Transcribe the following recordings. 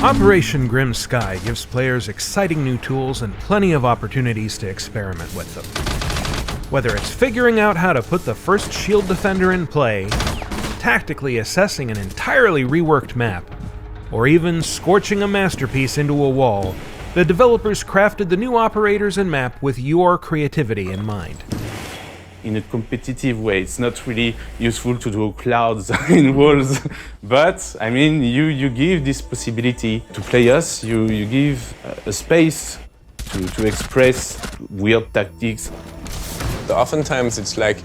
Operation Grim Sky gives players exciting new tools and plenty of opportunities to experiment with them. Whether it's figuring out how to put the first shield defender in play, tactically assessing an entirely reworked map, or even scorching a masterpiece into a wall, the developers crafted the new operators and map with your creativity in mind. In a competitive way, it's not really useful to do clouds in walls, but I mean, you give this possibility to players, you give a space to express weird tactics. So oftentimes it's like,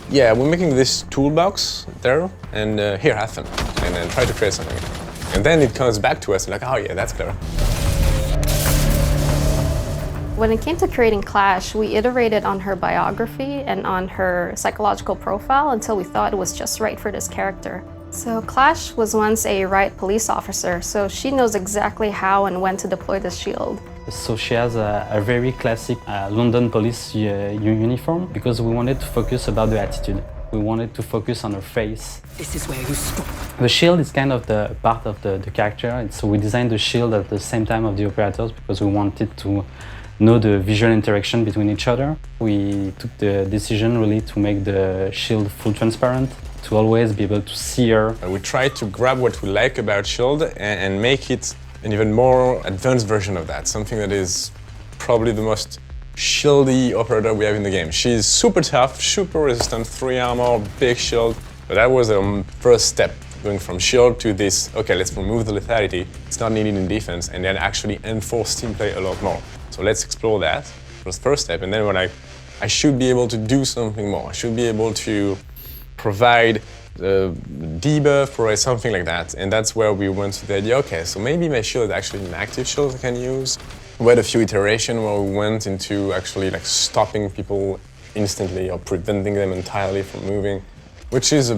yeah, we're making this toolbox there, and here, have fun, and then try to create something. And then it comes back to us like, oh yeah, that's clever. When it came to creating Clash, we iterated on her biography and on her psychological profile until we thought it was just right for this character. So Clash was once a riot police officer, so she knows exactly how and when to deploy the shield. So she has a very classic London police uniform because we wanted to focus about the attitude. We wanted to focus on her face. This is where you stop. The shield is kind of the part of the character, and so we designed the shield at the same time of the operators because we wanted to know the visual interaction between each other. We took the decision really to make the shield full transparent, to always be able to see her. We tried to grab what we like about shield and make it an even more advanced version of that, something that is probably the most shieldy operator we have in the game. She's super tough, super resistant, 3 armor, big shield, but that was the first step, going from shield to this, okay, let's remove the lethality, it's not needed in defense, and then actually enforce team play a lot more. So let's explore that. It was the first step, and then when I should be able to do something more. I should be able to provide debuff, provide something like that, and that's where we went to the idea, okay, so maybe my shield is actually an active shield I can use. We had a few iterations where we went into actually like stopping people instantly or preventing them entirely from moving, which is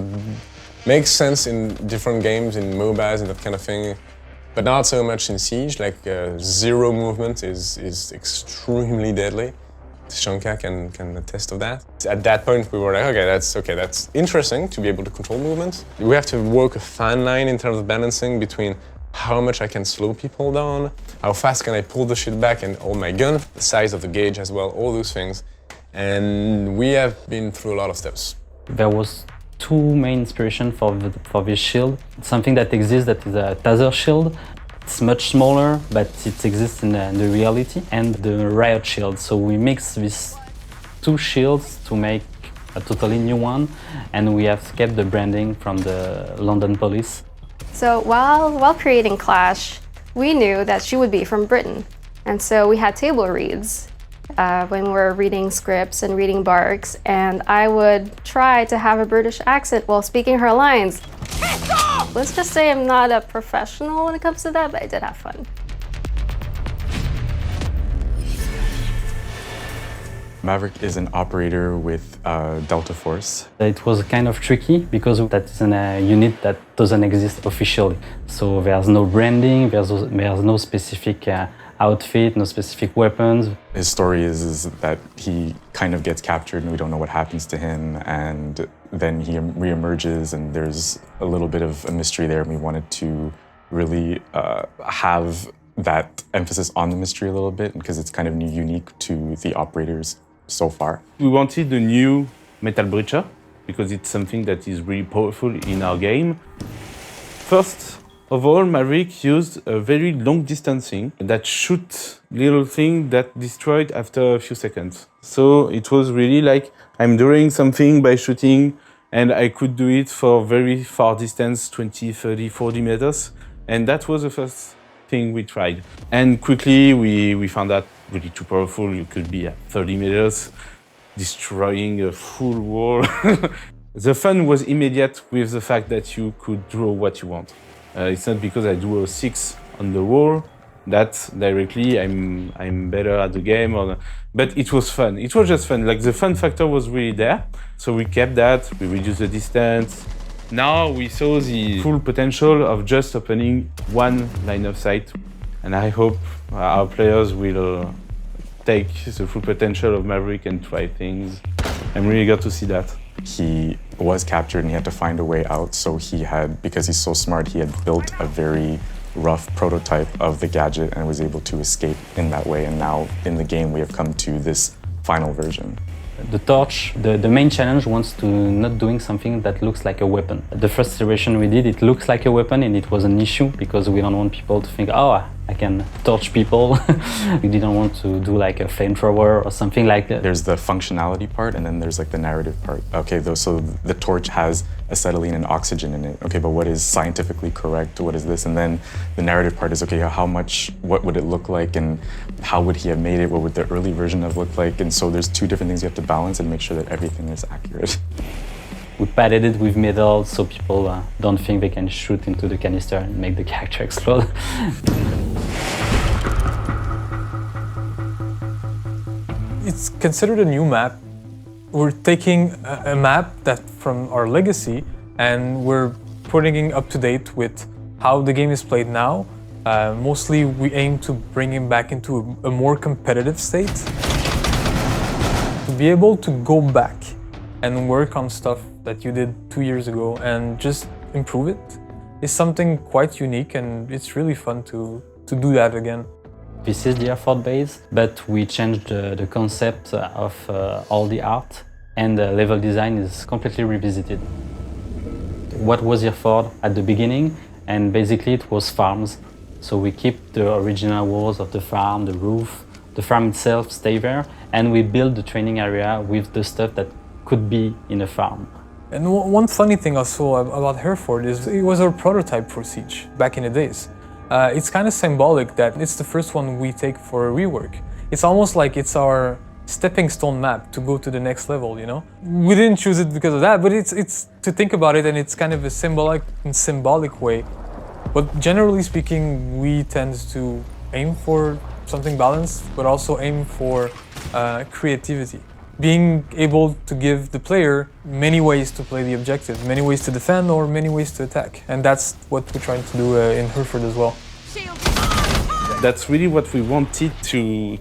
makes sense in different games, in MOBAs and that kind of thing, but not so much in Siege. Like zero movement is extremely deadly. Shanka can attest of that. At that point, we were like, okay, that's interesting to be able to control movement. We have to work a fine line in terms of balancing between how much I can slow people down, how fast can I pull the shit back and hold my gun, the size of the gauge as well, all those things. And we have been through a lot of steps. There was 2 main inspirations for this shield. It's something that exists that is a taser shield. It's much smaller, but it exists in the reality, and the riot shield. So we mix these 2 shields to make a totally new one, and we have kept the branding from the London police. So while creating Clash, we knew that she would be from Britain. And so we had table reads when we were reading scripts and reading barks, and I would try to have a British accent while speaking her lines. Let's just say I'm not a professional when it comes to that, but I did have fun. Maverick is an operator with Delta Force. It was kind of tricky because that is a unit that doesn't exist officially. So there's no branding, there's no specific outfit, no specific weapons. His story is that he kind of gets captured and we don't know what happens to him, and then he reemerges and there's a little bit of a mystery there, and we wanted to really have that emphasis on the mystery a little bit because it's kind of unique to the operators so far. We wanted a new metal breacher because it's something that is really powerful in our game. First of all, Maverick used a very long distancing that shoot little thing that destroyed after a few seconds. So it was really like I'm doing something by shooting, and I could do it for very far distance, 20, 30, 40 meters. And that was the first thing we tried. And quickly we found that really too powerful. You could be at 30 meters, destroying a full wall. The fun was immediate with the fact that you could draw what you want. It's not because I drew a 6 on the wall that directly I'm better at the game, but it was fun. It was just fun. Like the fun factor was really there. So we kept that, we reduced the distance. Now we saw the full potential of just opening one line of sight. And I hope our players will take the full potential of Maverick and try things. I'm really eager to see that. He was captured and he had to find a way out, so because he's so smart, he had built a very rough prototype of the gadget and was able to escape in that way. And now in the game, we have come to this final version. The torch, the main challenge wants to not doing something that looks like a weapon. The first iteration we did, it looks like a weapon, and it was an issue because we don't want people to think, oh, I can torch people. We didn't want to do like a flamethrower or something like that. There's the functionality part, and then there's like the narrative part. Okay, so the torch has acetylene and oxygen in it. Okay, but what is scientifically correct? What is this? And then the narrative part is, okay, what would it look like, and how would he have made it? What would the early version have looked like? And so there's two different things you have to balance and make sure that everything is accurate. We padded it with metal so people don't think they can shoot into the canister and make the character explode. It's considered a new map. We're taking a map that from our legacy and we're putting it up to date with how the game is played now. Mostly we aim to bring it back into a more competitive state. To be able to go back and work on stuff that you did 2 years ago and just improve it is something quite unique, and it's really fun to do that again. This is the Hereford base, but we changed the concept of all the art, and the level design is completely revisited. What was Hereford at the beginning? And basically it was farms. So we keep the original walls of the farm, the roof, the farm itself stay there, and we build the training area with the stuff that could be in a farm. And one funny thing also about Hereford is it was our prototype for Siege back in the days. It's kind of symbolic that it's the first one we take for a rework. It's almost like it's our stepping stone map to go to the next level, you know? We didn't choose it because of that, but it's to think about it, and it's kind of a symbolic way. But generally speaking, we tend to aim for something balanced, but also aim for creativity. Being able to give the player many ways to play the objective, many ways to defend or many ways to attack. And that's what we're trying to do in Hereford as well. That's really what we wanted to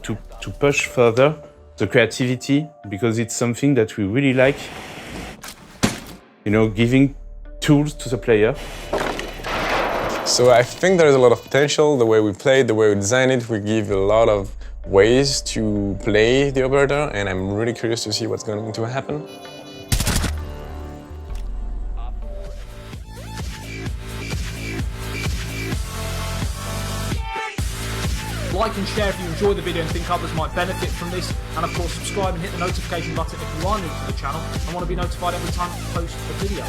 push further, the creativity, because it's something that we really like, you know, giving tools to the player. So I think there's a lot of potential. The way we play it, the way we design it, we give a lot of ways to play the operator, and I'm really curious to see what's going to happen. Like and share if you enjoy the video and think others might benefit from this, and of course subscribe and hit the notification button if you are new to the channel and want to be notified every time I post a video.